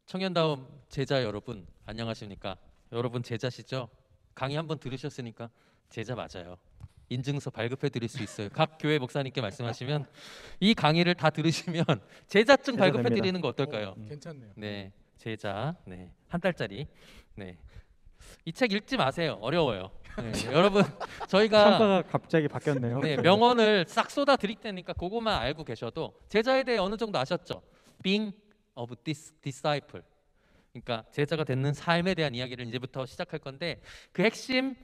청년다움 제자 여러분 안녕하십니까? 여러분 제자시죠? 강의 한번 들으셨으니까 제자 맞아요. 인증서 발급해 드릴 수 있어요. 각 교회 목사님께 말씀하시면 이 강의를 다 들으시면 제자증 발급해 드리는 거 어떨까요? 괜찮네요. 네, 제자. 네, 한 달짜리. 네, 이 책 읽지 마세요. 어려워요. 네, 여러분 저희가 평가가 갑자기 바뀌었네요. 네, 명언을 싹 쏟아 드릴 테니까 그것만 알고 계셔도 제자에 대해 어느 정도 아셨죠? Being of disciple. 그러니까 제자가 되는 삶에 대한 이야기를 이제부터 시작할 건데 그 핵심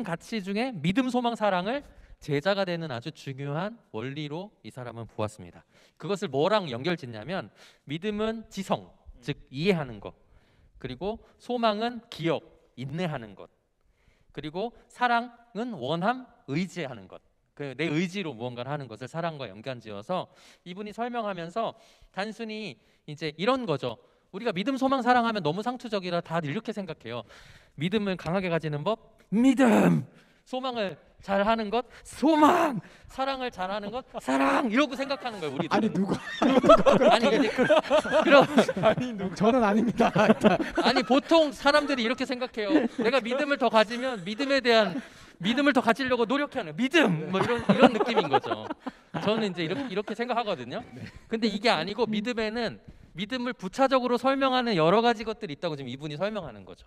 가치 중에 믿음, 소망, 사랑을 제자가 되는 아주 중요한 원리로 이 사람은 보았습니다. 그것을 뭐랑 연결짓냐면 믿음은 지성, 즉 이해하는 것, 그리고 소망은 기억, 인내하는 것, 그리고 사랑은 원함, 의지하는 것. 내 의지로 무언가를 하는 것을 사랑과 연관지어서 이분이 설명하면서 단순히 이제 이런 거죠. 우리가 믿음, 소망, 사랑하면 너무 상투적이라 다들 이렇게 생각해요. 믿음을 강하게 가지는 법, 믿음. 소망을 잘하는 것, 소망. 사랑을 잘하는 것, 사랑. 이러고 생각하는 거예요, 우리들. 아니 누가? 아니 이제 그런 아니 누가? 저는 아닙니다. 아니 보통 사람들이 이렇게 생각해요. 내가 믿음을 더 가지면 믿음을 더 가지려고 노력하는 믿음 뭐 이런 느낌인 거죠. 저는 이제 이렇게 생각하거든요. 근데 이게 아니고 믿음을 부차적으로 설명하는 여러 가지 것들이 있다고 지금 이분이 설명하는 거죠.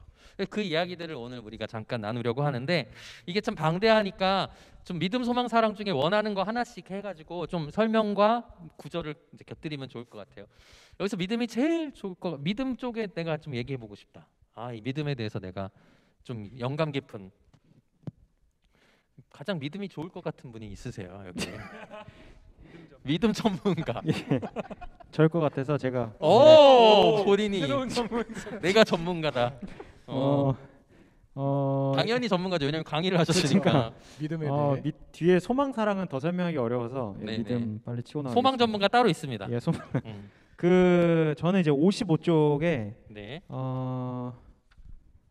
그 이야기들을 오늘 우리가 잠깐 나누려고 하는데 이게 참 방대하니까 좀 믿음, 소망, 사랑 중에 원하는 거 하나씩 해가지고 좀 설명과 구절을 이제 곁들이면 좋을 것 같아요. 여기서 믿음이 제일 좋을 것 같아요. 믿음 쪽에 내가 좀 얘기해보고 싶다. 이 믿음에 대해서 내가 좀 영감 깊은 가장 믿음이 좋을 것 같은 분이 있으세요 여기? 믿음 전문가. 예, 저일 것 같아서 제가 본인이 내가 전문가다. 당연히 전문가죠. 왜냐면 강의를 하셨으니까. 믿음에 대해. 뒤에 소망 사랑은 더 설명하기 어려워서 믿음 빨리 치고 나가겠습니다. 소망 전문가 따로 있습니다. 예, 소망. 저는 이제 55쪽에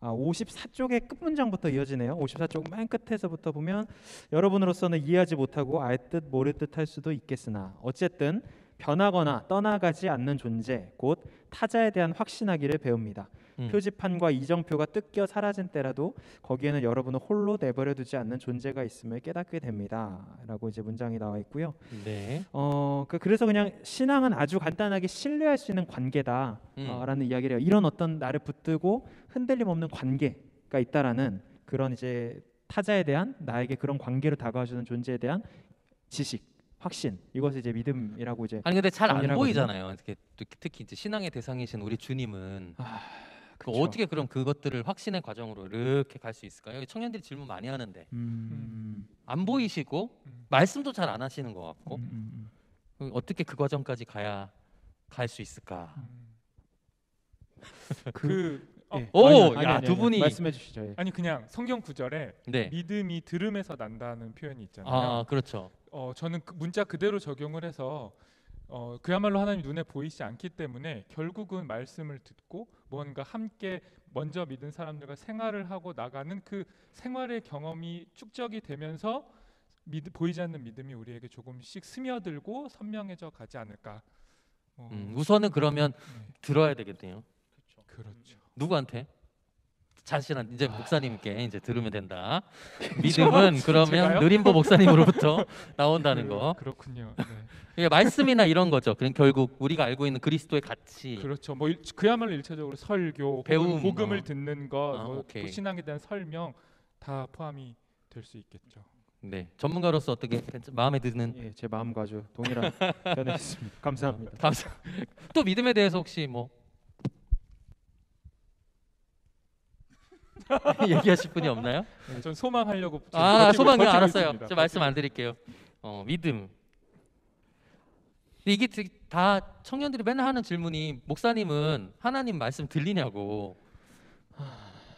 54쪽의 끝 문장부터 이어지네요. 54쪽 맨 끝에서부터 보면 여러분으로서는 이해하지 못하고 알 듯 모를 듯 할 수도 있겠으나 어쨌든 변하거나 떠나가지 않는 존재 곧 타자에 대한 확신하기를 배웁니다. 표지판과 이정표가 뜯겨 사라진 때라도 거기에는 여러분을 홀로 내버려 두지 않는 존재가 있음을 깨닫게 됩니다. 라고 이제 문장이 나와 있고요. 네. 그래서 그냥 신앙은 아주 간단하게 신뢰할 수 있는 관계다 라는 이야기를 해요. 이런 어떤 나를 붙들고 흔들림 없는 관계가 있다라는 그런 이제 타자에 대한 나에게 그런 관계로 다가와주는 존재에 대한 지식, 확신, 이것을 이제 믿음이라고 이제. 아니 근데 잘 안 보이잖아요. 특히 이제 신앙의 대상이신 우리 주님은 어떻게 그럼 그것들을 확신의 과정으로 이렇게 갈 수 있을까요? 청년들이 질문 많이 하는데 안 보이시고 말씀도 잘 안 하시는 것 같고 어떻게 그 과정까지 갈 수 있을까? 두 분이 말씀해 주시죠. 예. 아니 그냥 성경 구절에 믿음이 들음에서 난다는 표현이 있잖아요. 그렇죠. 저는 그 문자 그대로 적용을 해서 그야말로 하나님 눈에 보이지 않기 때문에 결국은 말씀을 듣고 뭔가 함께 먼저 믿은 사람들과 생활을 하고 나가는 그 생활의 경험이 축적이 되면서 보이지 않는 믿음이 우리에게 조금씩 스며들고 선명해져 가지 않을까. 우선은 그러면 들어야 되겠네요. 그렇죠. 누구한테? 자신한 이제 목사님께 이제 들으면 된다. 믿음은 그러면 느림보 목사님으로부터 나온다는 거. 그렇군요. 말씀이나 이런 거죠. 그냥 결국 우리가 알고 있는 그리스도의 가치. 그렇죠. 뭐 그야말로 일차적으로 설교, 배움, 복음을 듣는 것, 또 신앙에 대한 설명 다 포함이 될 수 있겠죠. 네, 전문가로서 어떻게 마음에 드는? 예, 제 마음과 아주 동일한 견해였습니다. 감사합니다. 또 믿음에 대해서 혹시 뭐 얘기하실 분이 없나요? 전 소망하려고. 소망이요. 알았어요. 제가 말씀 안 드릴게요. 믿음. 이게 다 청년들이 맨날 하는 질문이 목사님은 하나님 말씀 들리냐고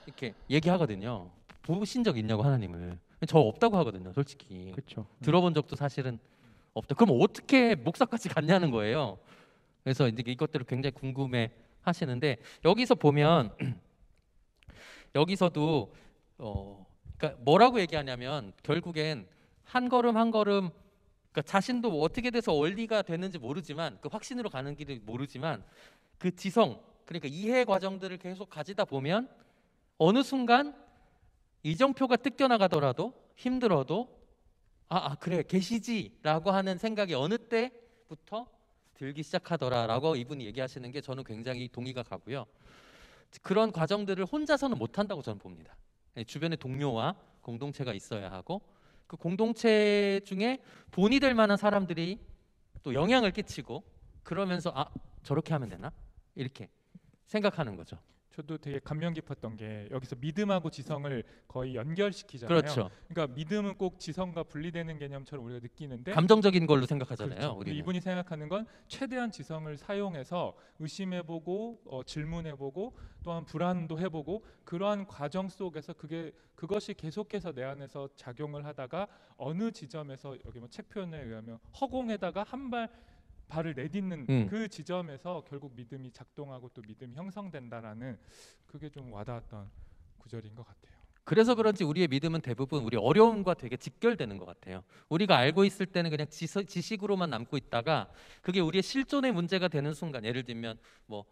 이렇게 얘기하거든요. 보신 적 있냐고 하나님을. 저 없다고 하거든요. 솔직히. 그렇죠. 들어본 적도 사실은 없다. 그럼 어떻게 목사까지 갔냐는 거예요. 그래서 이제 이것들을 굉장히 궁금해 하시는데 여기서 보면 여기서도 그러니까 뭐라고 얘기하냐면 결국엔 한 걸음 한 걸음 그러니까 자신도 뭐 어떻게 돼서 원리가 되는지 모르지만 그 확신으로 가는 길을 모르지만 그 지성 그러니까 이해 과정들을 계속 가지다 보면 어느 순간 이정표가 뜯겨나가더라도 힘들어도 그래 계시지라고 하는 생각이 어느 때부터 들기 시작하더라라고 이분이 얘기하시는 게 저는 굉장히 동의가 가고요. 그런 과정들을 혼자서는 못한다고 저는 봅니다. 주변에 동료와 공동체가 있어야 하고 그 공동체 중에 본이 될 만한 사람들이 또 영향을 끼치고 그러면서 저렇게 하면 되나? 이렇게 생각하는 거죠. 저도 되게 감명 깊었던 게 여기서 믿음하고 지성을 거의 연결시키잖아요. 그렇죠. 그러니까 믿음은 꼭 지성과 분리되는 개념처럼 우리가 느끼는데 감정적인 걸로 생각하잖아요. 그렇죠. 우리는. 이분이 생각하는 건 최대한 지성을 사용해서 의심해보고 질문해보고 또한 불안도 해보고 그러한 과정 속에서 그것이 계속해서 내 안에서 작용을 하다가 어느 지점에서 여기 뭐 책 표현에 의하면 허공에다가 발을 내딛는 그 지점에서 결국 믿음이 작동하고 또 믿음이 형성된다라는 그게 좀 와닿았던 구절인 것 같아요. 그래서 그런지 우리의 믿음은 대부분 우리 어려움과 되게 직결되는 것 같아요. 우리가 알고 있을 때는 그냥 지식으로만 남고 있다가 그게 우리의 실존의 문제가 되는 순간, 예를 들면 뭐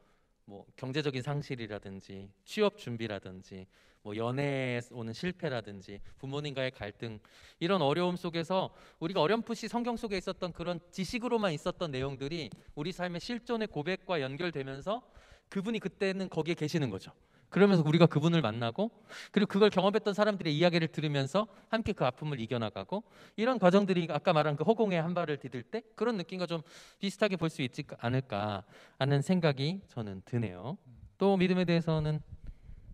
경제적인 상실이라든지 취업 준비라든지 뭐 연애에 오는 실패라든지 부모님과의 갈등, 이런 어려움 속에서 우리가 어렴풋이 성경 속에 있었던 그런 지식으로만 있었던 내용들이 우리 삶의 실존의 고백과 연결되면서 그분이 그때는 거기에 계시는 거죠. 그러면서 우리가 그분을 만나고 그리고 그걸 경험했던 사람들의 이야기를 들으면서 함께 그 아픔을 이겨나가고, 이런 과정들이 아까 말한 그 허공에 한 발을 디딜 때 그런 느낌과 좀 비슷하게 볼 수 있지 않을까 하는 생각이 저는 드네요. 또 믿음에 대해서는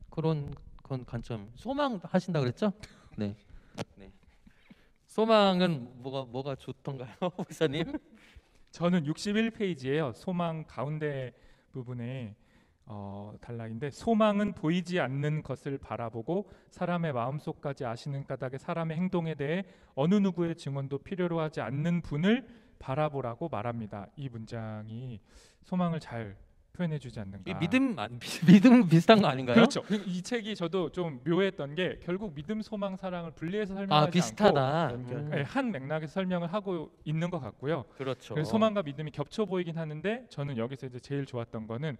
그런 관점, 소망 하신다 그랬죠? 네. 소망은 뭐가 좋던가요, 목사님? 저는 61페이지에요. 소망 가운데 부분에 단락인데, 소망은 보이지 않는 것을 바라보고 사람의 마음속까지 아시는 까닭에 사람의 행동에 대해 어느 누구의 증언도 필요로 하지 않는 분을 바라보라고 말합니다. 이 문장이 소망을 잘 표현해주지 않는가. 믿음 비슷한 거 아닌가요? 그렇죠. 이 책이 저도 좀 묘했던 게 결국 믿음, 소망, 사랑을 분리해서 설명하지 비슷하다. 않고 한 맥락에서 설명을 하고 있는 것 같고요. 그렇죠. 그래서 소망과 믿음이 겹쳐 보이긴 하는데, 저는 여기서 이제 제일 좋았던 거는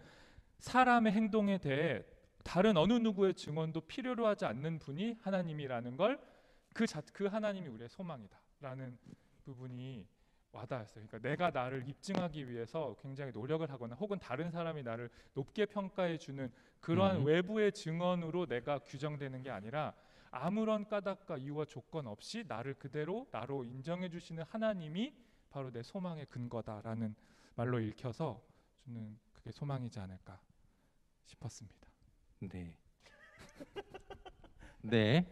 사람의 행동에 대해 다른 어느 누구의 증언도 필요로 하지 않는 분이 하나님이라는 걸, 그 하나님이 우리의 소망이다라는 부분이 와닿았어요. 그러니까 내가 나를 입증하기 위해서 굉장히 노력을 하거나 혹은 다른 사람이 나를 높게 평가해 주는 그러한 외부의 증언으로 내가 규정되는 게 아니라 아무런 까닭과 이유와 조건 없이 나를 그대로 나로 인정해 주시는 하나님이 바로 내 소망의 근거다라는 말로 읽혀서 저는 그게 소망이지 않을까 싶었습니다. 네. 네.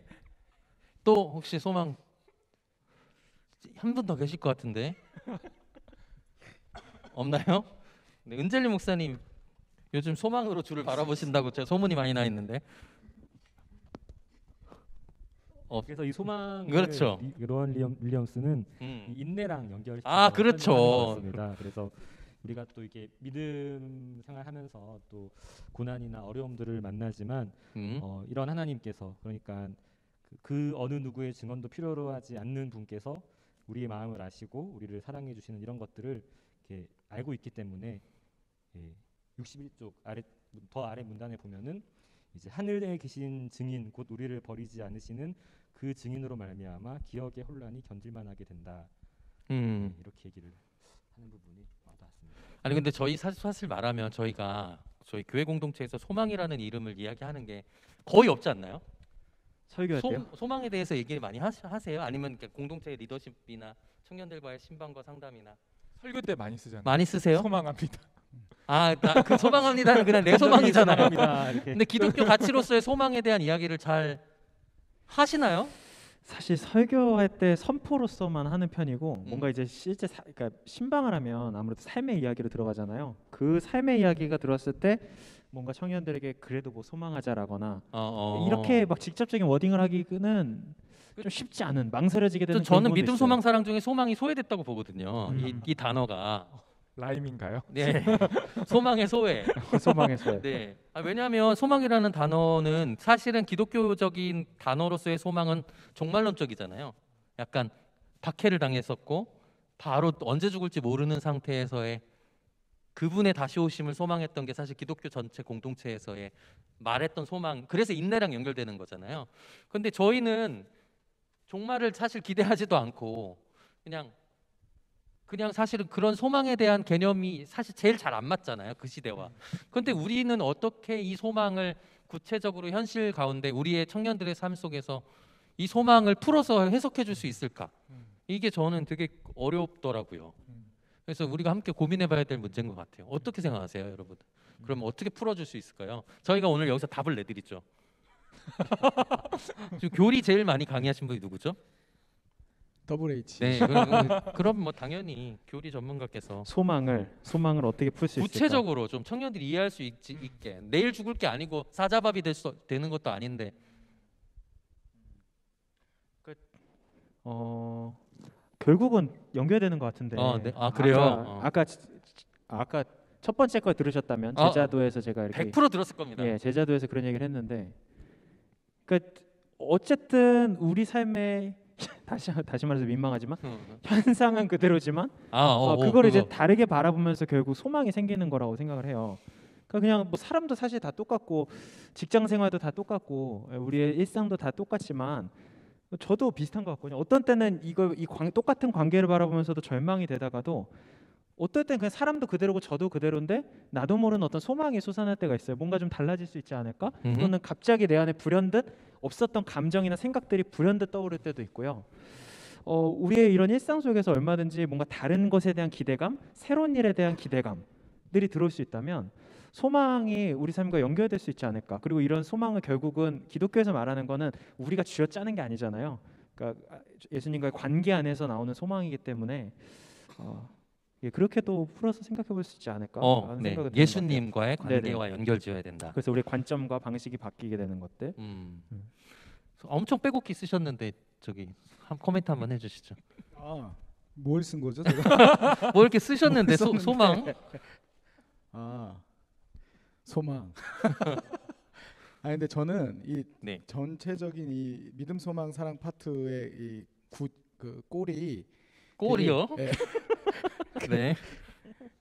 또 혹시 소망 한 분 더 계실 것 같은데 없나요? 네, 은젤리 목사님 요즘 소망으로 주를 바라보신다고 제가 소문이 많이 나 있는데. 그래서 이 소망을 그렇죠. 로한 윌리엄스는 이 인내랑 연결시켜서 그렇죠. 설명하는 것 같습니다. 그래서 우리가 또 이게 믿음 생활하면서 또 고난이나 어려움들을 만나지만 이런 하나님께서, 그러니까 그 어느 누구의 증언도 필요로 하지 않는 분께서 우리의 마음을 아시고 우리를 사랑해 주시는 이런 것들을 이렇게 알고 있기 때문에 61쪽 더 아래 문단에 보면은 이제 하늘에 계신 증인 곧 우리를 버리지 않으시는 그 증인으로 말미암아 기억의 혼란이 견딜만하게 된다. 이렇게 얘기를 하는 부분이 와닿았습니다. 아니 근데 저희 사실 말하면 저희 교회 공동체에서 소망이라는 이름을 이야기하는 게 거의 없지 않나요? 설교할 때요? 소망에 대해서 얘기를 많이 하세요? 아니면 공동체 리더십이나 청년들과의 신방과 상담이나 설교 때 많이 쓰잖아요. 많이 쓰세요? 소망합니다. 그 소망합니다는 그냥 내 소망이잖아요. 이렇게. 근데 기독교 가치로서의 소망에 대한 이야기를 잘 하시나요? 사실 설교할 때 선포로서만 하는 편이고 뭔가 이제 실제 그러니까 신방을 하면 아무래도 삶의 이야기로 들어가잖아요. 그 삶의 이야기가 들어왔을 때 뭔가 청년들에게 그래도 뭐 소망하자라거나 이렇게 막 직접적인 워딩을 하기는 좀 쉽지 않은, 망설여지게 되는. 저는 믿음, 소망, 사랑 중에 소망이 소외됐다고 보거든요. 이 단어가 라임인가요? 네. 소망의 소외. 소망의 소외. 네. 왜냐하면 소망이라는 단어는 사실은 기독교적인 단어로서의 소망은 종말론적이잖아요. 약간 박해를 당했었고 바로 언제 죽을지 모르는 상태에서의 그분의 다시 오심을 소망했던 게 사실 기독교 전체 공동체에서의 말했던 소망. 그래서 인내랑 연결되는 거잖아요. 근데 저희는 종말을 사실 기대하지도 않고 그냥 사실은 그런 소망에 대한 개념이 사실 제일 잘 안 맞잖아요, 그 시대와. 그런데 우리는 어떻게 이 소망을 구체적으로 현실 가운데 우리의 청년들의 삶 속에서 이 소망을 풀어서 해석해 줄 수 있을까? 이게 저는 되게 어렵더라고요. 그래서 우리가 함께 고민해 봐야 될 문제인 것 같아요. 어떻게 생각하세요, 여러분? 그럼 어떻게 풀어줄 수 있을까요? 저희가 오늘 여기서 답을 내드리죠. 지금 교리 제일 많이 강의하신 분이 누구죠? 더블 H. 네, 그럼 뭐 당연히 교리 전문가께서 소망을 어떻게 풀 수 있을까? 구체적으로 좀 청년들이 이해할 수 있게 내일 죽을 게 아니고 사자밥이 되는 것도 아닌데 결국은 연결되는 것 같은데. 네. 아 그래요? 아까 첫 번째 거 들으셨다면 제자도에서 제가 이렇게 100% 들었을 겁니다. 예, 제자도에서 그런 얘기를 했는데, 그러니까 어쨌든 우리 삶에 다시 말해서 민망하지만 현상은 그대로지만 그걸 이제 다르게 바라보면서 결국 소망이 생기는 거라고 생각을 해요. 그러니까 그냥 뭐 사람도 사실 다 똑같고 직장 생활도 다 똑같고 우리의 일상도 다 똑같지만 저도 비슷한 것 같거든요. 어떤 때는 똑같은 관계를 바라보면서도 절망이 되다가도 어떨 땐 그냥 사람도 그대로고 저도 그대로인데 나도 모르는 어떤 소망이 솟아날 때가 있어요. 뭔가 좀 달라질 수 있지 않을까? 또는 갑자기 내 안에 불현듯 없었던 감정이나 생각들이 불현듯 떠오를 때도 있고요. 우리의 이런 일상 속에서 얼마든지 뭔가 다른 것에 대한 기대감, 새로운 일에 대한 기대감들이 들어올 수 있다면 소망이 우리 삶과 연결될 수 있지 않을까? 그리고 이런 소망을 결국은 기독교에서 말하는 거는 우리가 쥐어짜는 게 아니잖아요. 그러니까 예수님과의 관계 안에서 나오는 소망이기 때문에 그렇게도 풀어서 생각해 볼 수 있지 않을까? 네. 예수님과의 관계와 연결지어야 된다. 그래서 우리의 관점과 방식이 바뀌게 되는 것들. 엄청 빼곡히 쓰셨는데 저기 한 코멘트 한번 해주시죠. 뭘 쓴 거죠, 제가? 뭐 이렇게 쓰셨는데 소망? 소망. 근데 저는 이 전체적인 이 믿음, 소망, 사랑 파트의 그 꼴이요? 네.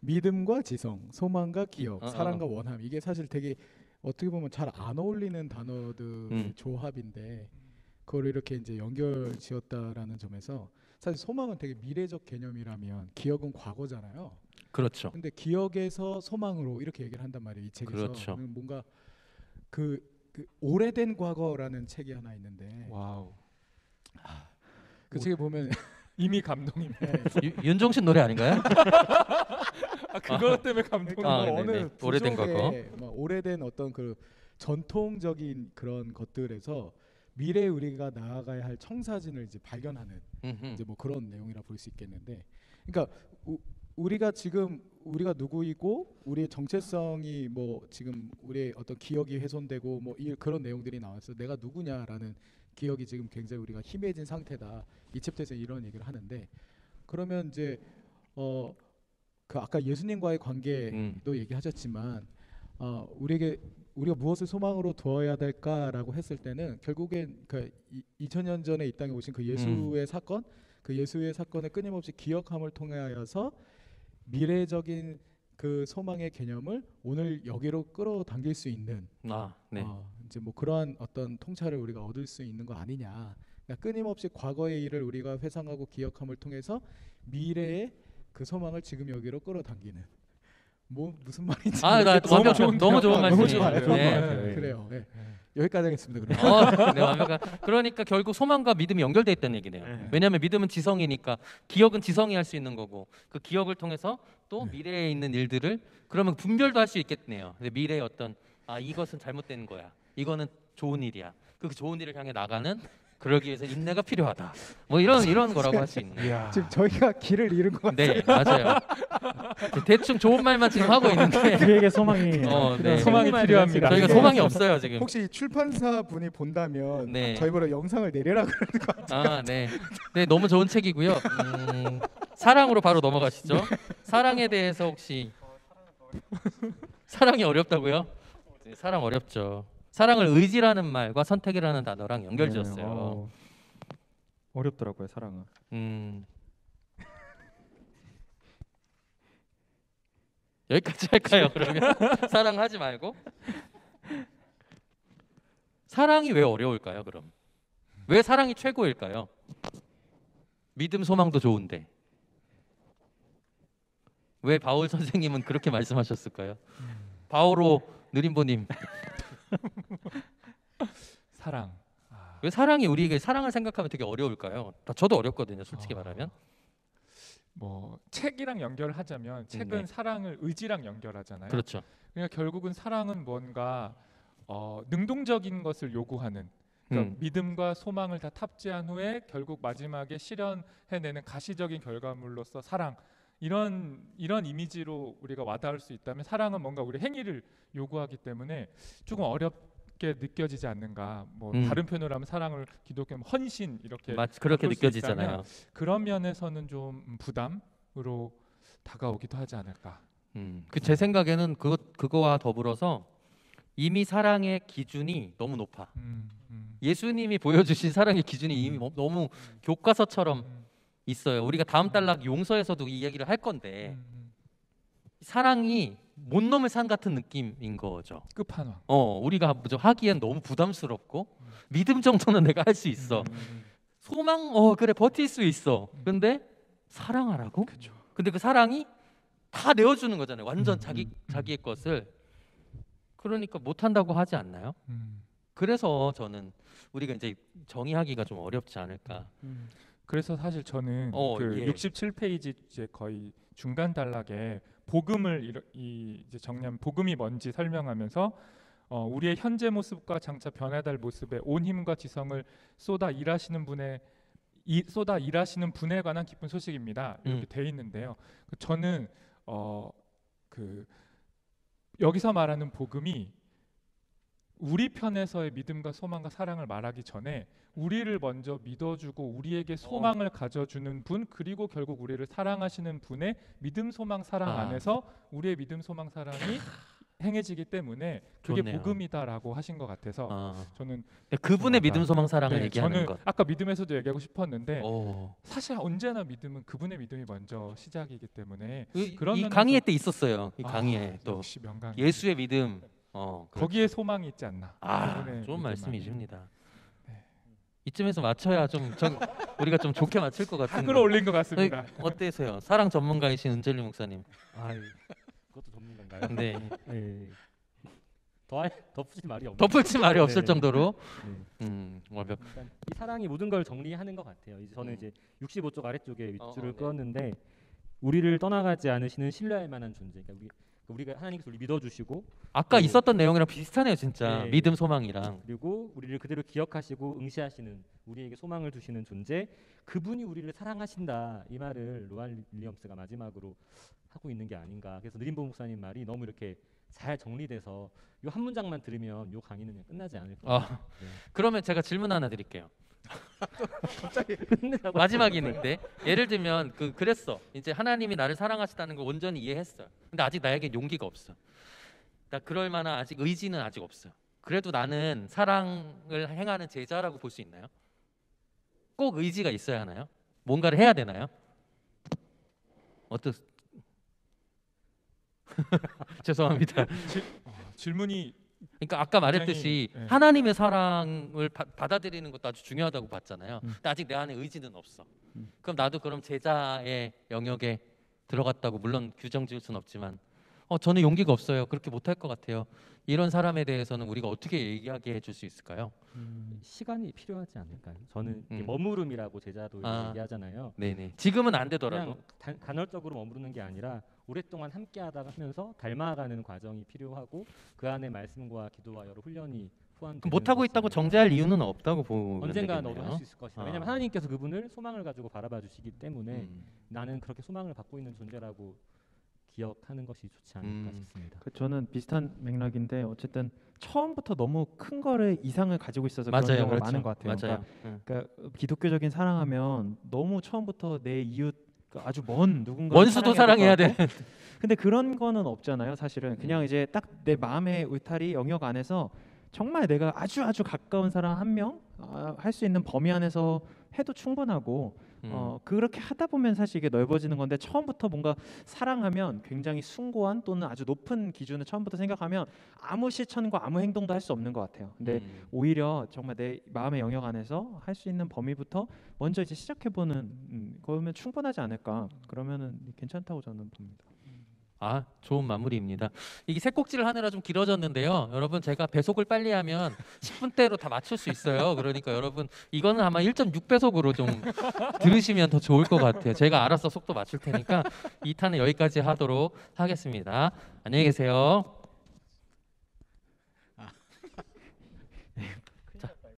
믿음과 지성, 소망과 기억, 사랑과 원함, 이게 사실 되게 어떻게 보면 잘 안 어울리는 단어들 조합인데 그걸 이렇게 이제 연결 지었다라는 점에서 사실 소망은 되게 미래적 개념이라면 기억은 과거잖아요. 그렇죠. 근데 기억에서 소망으로 이렇게 얘기를 한단 말이에요. 이 책에서. 그렇죠. 뭔가 그 오래된 과거라는 책이 하나 있는데 와우. 그 책에 보면 이미 감동이네. 윤종신 노래 아닌가요? 그것 때문에 감동이. 어느 오래된 과거. 오래된 어떤 그 전통적인 그런 것들에서 미래에 우리가 나아가야 할 청사진을 이제 발견하는 이제 뭐 그런 내용이라 볼 수 있겠는데, 그러니까 우리가 누구이고 우리의 정체성이 뭐 지금 우리의 어떤 기억이 훼손되고 뭐 그런 내용들이 나와서 내가 누구냐라는 기억이 지금 굉장히 우리가 희미해진 상태다. 이 챕터에서 이런 얘기를 하는데, 그러면 이제 그 아까 예수님과의 관계도 얘기하셨지만 우리가 무엇을 소망으로 두어야 될까라고 했을 때는 결국엔 그 2000년 전에 이 땅에 오신 그 예수의 사건, 그 예수의 사건을 끊임없이 기억함을 통하여서 미래적인 그 소망의 개념을 오늘 여기로 끌어당길 수 있는 이제 뭐 그러한 어떤 통찰을 우리가 얻을 수 있는 거 아니냐. 그러니까 끊임없이 과거의 일을 우리가 회상하고 기억함을 통해서 미래의 그 소망을 지금 여기로 끌어당기는. 뭐 무슨 말인지 너무 좋은 말씀이에요. 그래요. 네. 여기까지 하겠습니다. 그럼. 완벽한. 그러니까 결국 소망과 믿음이 연결돼 있다는 얘기네요. 왜냐하면 믿음은 지성이니까 기억은 지성이 할 수 있는 거고 그 기억을 통해서 또 미래에 있는 일들을 그러면 분별도 할 수 있겠네요. 근데 미래의 어떤 이것은 잘못된 거야. 이거는 좋은 일이야. 그 좋은 일을 향해 나가는. 그러기 위해서 인내가 필요하다. 뭐 이런 거라고 할 수 있는. 지금 저희가 길을 잃은 것 같아요. 네, 맞아요. 대충 좋은 말만 지금 하고 있는데 우리에게 소망이 소망이 필요합니다. 저희가 소망이 없어요 지금. 혹시 출판사 분이 본다면 저희보다 영상을 내려라 그러는 것 같아요. 네, 너무 좋은 책이고요. 사랑으로 바로 넘어가시죠. 사랑에 대해서 혹시 사랑이 어렵다고요? 네, 사랑 어렵죠. 사랑을 의지라는 말과 선택이라는 단어랑 연결지었어요. 어렵더라고요, 사랑은. 여기까지 할까요? 그러면 사랑하지 말고 사랑이 왜 어려울까요? 그럼 왜 사랑이 최고일까요? 믿음 소망도 좋은데 왜 바울 선생님은 그렇게 말씀하셨을까요? 바오로 느림보님 사랑. 왜 사랑이 우리에게 사랑을 생각하면 되게 어려울까요? 저도 어렵거든요, 솔직히 말하면. 뭐 책이랑 연결하자면 책은 네. 사랑을 의지랑 연결하잖아요. 그렇죠. 그러니까 결국은 사랑은 뭔가 능동적인 것을 요구하는 그러니까 믿음과 소망을 다 탑재한 후에 결국 마지막에 실현해내는 가시적인 결과물로서 사랑 이런 이미지로 우리가 와닿을 수 있다면 사랑은 뭔가 우리 행위를 요구하기 때문에 조금 어렵게 느껴지지 않는가. 뭐 다른 표현으로 하면 사랑을 기독교는 헌신 이렇게 그렇게 바꿀 수 느껴지잖아요. 있다면 그런 면에서는 좀 부담으로 다가오기도 하지 않을까. 제 생각에는 그거와 더불어서 이미 사랑의 기준이 너무 높아. 예수님이 보여주신 사랑의 기준이 이미 너무 교과서처럼 있어요. 우리가 다음 달락 용서에서도 이 얘기를 할 건데 사랑이 못 넘을 산 같은 느낌인 거죠. 끝판왕. 우리가 하기엔 너무 부담스럽고 믿음 정도는 내가 할 수 있어. 소망 그래 버틸 수 있어. 근데 사랑하라고? 그렇죠. 근데 그 사랑이 다 내어주는 거잖아요. 완전 자기의 것을. 그러니까 못한다고 하지 않나요? 그래서 저는 우리가 이제 정의하기가 좀 어렵지 않을까. 그래서 사실 저는 예. 67페이지 이제 거의 중간 단락에 복음을 이제 정리하면 복음이 뭔지 설명하면서 우리의 현재 모습과 장차 변화될 모습에 온 힘과 지성을 쏟아 일하시는 분에 관한 기쁜 소식입니다. 이렇게 돼 있는데요. 저는 여기서 말하는 복음이 우리 편에서의 믿음과 소망과 사랑을 말하기 전에 우리를 먼저 믿어주고 우리에게 소망을 가져주는 분 그리고 결국 우리를 사랑하시는 분의 믿음, 소망, 사랑 안에서 우리의 믿음, 소망, 사랑이 행해지기 때문에 그게 좋네요. 복음이다라고 하신 것 같아서 저는 그분의 믿음, 소망, 사랑을 얘기하는 저는 것. 아까 믿음에서도 얘기하고 싶었는데 사실 언제나 믿음은 그분의 믿음이 먼저 시작이기 때문에 그런 이 면에서 강의회 때 있었어요. 이 강의회 또 역시 명강 예수의 믿음. 거기에 소망이 있지 않나. 좋은 말씀이십니다. 네. 이쯤에서 맞춰야 우리가 좀 좋게 맞출 것 같은데. 끌어올린 것 같습니다. 어때세요? 사랑 전문가이신 은젤리 목사님. 그것도 전문가인가요? 네. 네. 덧붙일 말이 없네요. 덧붙일 말이 없을 네. 정도로. 네. 이 사랑이 모든 걸 정리하는 것 같아요. 이제 저는 이제 65쪽 아래쪽에 윗줄을 그었는데 우리를 떠나가지 않으시는 신뢰할 만한 존재. 그러니까 우리가 하나님께서 우리 믿어주시고 아까 있었던 내용이랑 비슷하네요, 진짜. 네. 믿음, 소망이랑. 그리고 우리를 그대로 기억하시고 응시하시는 우리에게 소망을 두시는 존재. 그분이 우리를 사랑하신다. 이 말을 로안 윌리엄스가 마지막으로 하고 있는 게 아닌가. 그래서 느림보 목사님 말이 너무 이렇게 잘 정리돼서 이 한 문장만 들으면 이 강의는 그냥 끝나지 않을 것 같아요. 네. 그러면 제가 질문 하나 드릴게요. 갑자기 마지막이는데 예를 들면 그랬어. 이제 하나님이 나를 사랑하시다는 걸 온전히 이해했어요. 근데 아직 나에게 용기가 없어. 나 그럴 만한 아직 의지는 아직 없어. 그래도 나는 사랑을 행하는 제자라고 볼 수 있나요? 꼭 의지가 있어야 하나요? 뭔가를 해야 되나요? 죄송합니다. 질문이 그러니까 아까 말했듯이 굉장히, 하나님의 사랑을 받아들이는 것도 아주 중요하다고 봤잖아요. 근데 아직 내 안에 의지는 없어. 그럼 나도 제자의 영역에 들어갔다고 물론 규정 지을 수는 없지만 저는 용기가 없어요. 그렇게 못할 것 같아요. 이런 사람에 대해서는 우리가 어떻게 얘기하게 해줄 수 있을까요? 시간이 필요하지 않을까요? 저는 머무름이라고 제자도 얘기하잖아요. 네네. 지금은 안 되더라도 그냥 간헐적으로 머무르는 게 아니라 오랫동안 함께하다가 하면서 닮아가는 과정이 필요하고 그 안에 말씀과 기도와 여러 훈련이 포함되는 못하고 있다고 정죄할 이유는 없다고 보면 언젠가 되겠네요. 너도 할 수 있을 것이다. 왜냐하면 하나님께서 그분을 소망을 가지고 바라봐 주시기 때문에 나는 그렇게 소망을 갖고 있는 존재라고 기억하는 것이 좋지 않을까 싶습니다. 저는 비슷한 맥락인데 어쨌든 처음부터 너무 큰 거를 이상을 가지고 있어서 그런 맞아요, 경우가 그렇죠. 많은 것 같아요. 맞아요. 그러니까 기독교적인 사랑하면 너무 처음부터 내 이웃 아주 먼 누군가 원수도 사랑해야 돼. 근데 그런 거는 없잖아요. 사실은 그냥 이제 딱 내 마음의 울타리 영역 안에서 정말 내가 아주 가까운 사람 한 명 할 수 있는 범위 안에서 해도 충분하고 그렇게 하다 보면 사실 이게 넓어지는 건데 처음부터 뭔가 사랑하면 굉장히 숭고한 또는 아주 높은 기준을 처음부터 생각하면 아무 실천과 아무 행동도 할 수 없는 것 같아요. 근데 오히려 정말 내 마음의 영역 안에서 할 수 있는 범위부터 먼저 이제 시작해보는 그러면 충분하지 않을까. 그러면은 괜찮다고 저는 봅니다. 아, 좋은 마무리입니다. 이게 세 꼭지를 하느라 좀 길어졌는데요. 여러분 제가 배속을 빨리 하면 10분대로 다 맞출 수 있어요. 그러니까 여러분 이거는 아마 1.6배속으로 좀 들으시면 더 좋을 것 같아요. 제가 알아서 속도 맞출 테니까 2탄은 여기까지 하도록 하겠습니다. 안녕히 계세요.